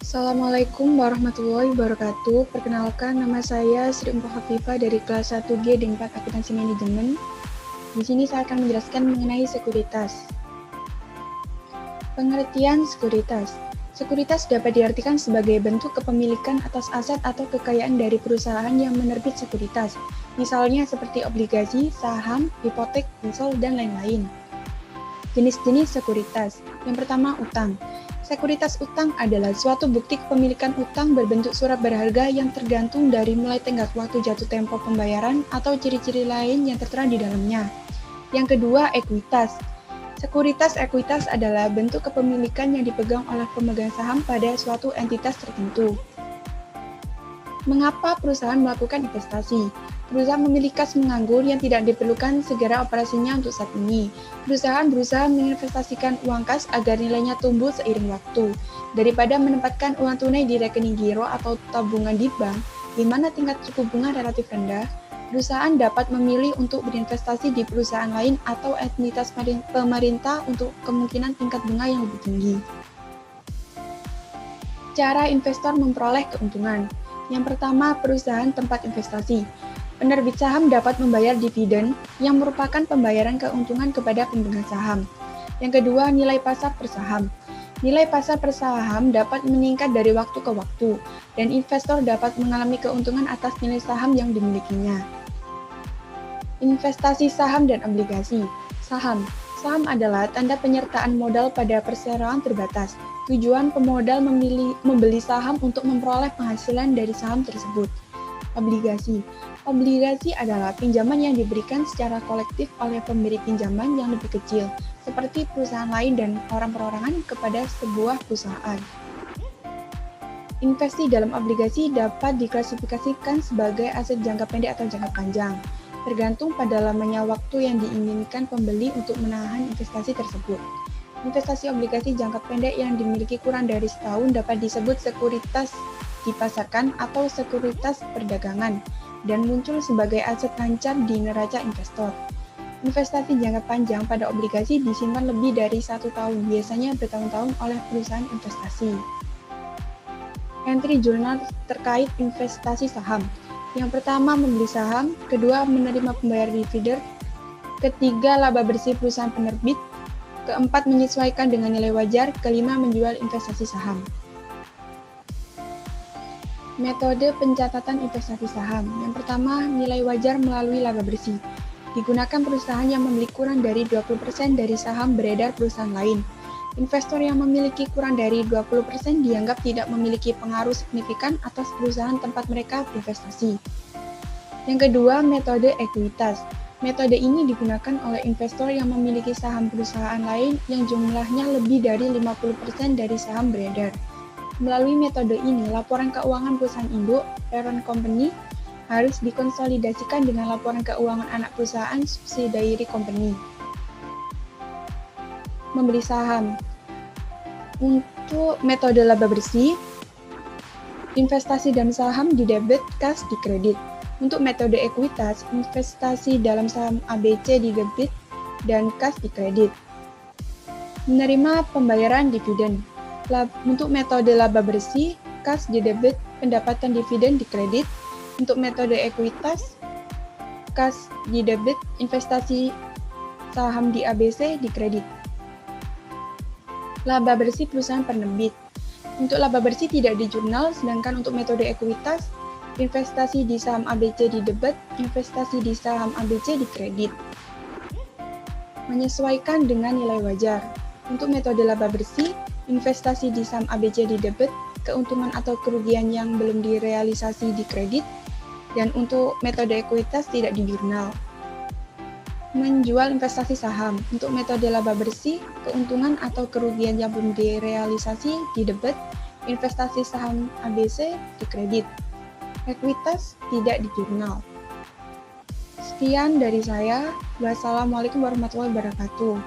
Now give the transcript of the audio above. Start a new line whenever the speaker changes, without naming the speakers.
Assalamualaikum warahmatullahi wabarakatuh. Perkenalkan, nama saya Sri Umpah Hafifah dari kelas 1G D4 Akuntansi Manajemen. Di sini saya akan menjelaskan mengenai sekuritas. Pengertian sekuritas. Sekuritas dapat diartikan sebagai bentuk kepemilikan atas aset atau kekayaan dari perusahaan yang menerbit sekuritas, misalnya seperti obligasi, saham, hipotek, leasehold, dan lain-lain. Jenis-jenis sekuritas. Yang pertama, utang. Sekuritas utang adalah suatu bukti kepemilikan utang berbentuk surat berharga yang tergantung dari mulai tenggat waktu jatuh tempo pembayaran atau ciri-ciri lain yang tertera di dalamnya. Yang kedua, ekuitas. Sekuritas ekuitas adalah bentuk kepemilikan yang dipegang oleh pemegang saham pada suatu entitas tertentu. Mengapa perusahaan melakukan investasi? Perusahaan memiliki kas menganggur yang tidak diperlukan segera operasinya untuk saat ini. Perusahaan berusaha menginvestasikan uang kas agar nilainya tumbuh seiring waktu, daripada menempatkan uang tunai di rekening giro atau tabungan di bank, di mana tingkat suku bunga relatif rendah. Perusahaan dapat memilih untuk berinvestasi di perusahaan lain atau entitas pemerintah untuk kemungkinan tingkat bunga yang lebih tinggi. Cara investor memperoleh keuntungan. Yang pertama, perusahaan tempat investasi. Penerbit saham dapat membayar dividen yang merupakan pembayaran keuntungan kepada pemegang saham. Yang kedua, nilai pasar per saham. Nilai pasar per saham dapat meningkat dari waktu ke waktu, dan investor dapat mengalami keuntungan atas nilai saham yang dimilikinya. Investasi saham dan obligasi. Saham. Saham adalah tanda penyertaan modal pada perseroan terbatas. Tujuan pemodal membeli saham untuk memperoleh penghasilan dari saham tersebut. Obligasi. Obligasi adalah pinjaman yang diberikan secara kolektif oleh pemberi pinjaman yang lebih kecil, seperti perusahaan lain dan orang perorangan kepada sebuah perusahaan. Investasi dalam obligasi dapat diklasifikasikan sebagai aset jangka pendek atau jangka panjang, tergantung pada lamanya waktu yang diinginkan pembeli untuk menahan investasi tersebut. Investasi obligasi jangka pendek yang dimiliki kurang dari setahun dapat disebut sekuritas dipasarkan atau sekuritas perdagangan, dan muncul sebagai aset lancar di neraca investor. Investasi jangka panjang pada obligasi disimpan lebih dari 1 tahun, biasanya bertahun-tahun oleh perusahaan investasi. Entry jurnal terkait investasi saham. Yang pertama, membeli saham. Kedua, menerima pembayar dividen. Ketiga, laba bersih perusahaan penerbit. Keempat, menyesuaikan dengan nilai wajar. Kelima, menjual investasi saham. Metode pencatatan investasi saham. Yang pertama, nilai wajar melalui laba bersih. Digunakan perusahaan yang memiliki kurang dari 20% dari saham beredar perusahaan lain. Investor yang memiliki kurang dari 20% dianggap tidak memiliki pengaruh signifikan atas perusahaan tempat mereka berinvestasi. Yang kedua, metode ekuitas. Metode ini digunakan oleh investor yang memiliki saham perusahaan lain yang jumlahnya lebih dari 50% dari saham beredar. Melalui metode ini, laporan keuangan perusahaan induk, parent company, harus dikonsolidasikan dengan laporan keuangan anak perusahaan subsidiary company. Membeli saham. Untuk metode laba bersih, investasi dalam saham di debit, kas di kredit. Untuk metode ekuitas, investasi dalam saham ABC di debit dan kas di kredit. Menerima pembayaran dividen. Untuk metode laba bersih, kas di debit, pendapatan dividen di kredit. Untuk metode ekuitas, kas di debit, investasi saham di ABC di kredit. Laba bersih perusahaan penerbit. Untuk laba bersih tidak di jurnal, sedangkan untuk metode ekuitas, investasi di saham ABC di debit, investasi di saham ABC di kredit. Menyesuaikan dengan nilai wajar. Untuk metode laba bersih, investasi di saham ABC di debit, keuntungan atau kerugian yang belum direalisasi di kredit, dan untuk metode ekuitas tidak di jurnal. Menjual investasi saham. Untuk metode laba bersih, keuntungan atau kerugian yang belum direalisasi di debit, investasi saham ABC di kredit. Ekuitas tidak di jurnal. Sekian dari saya. Wassalamualaikum warahmatullahi wabarakatuh.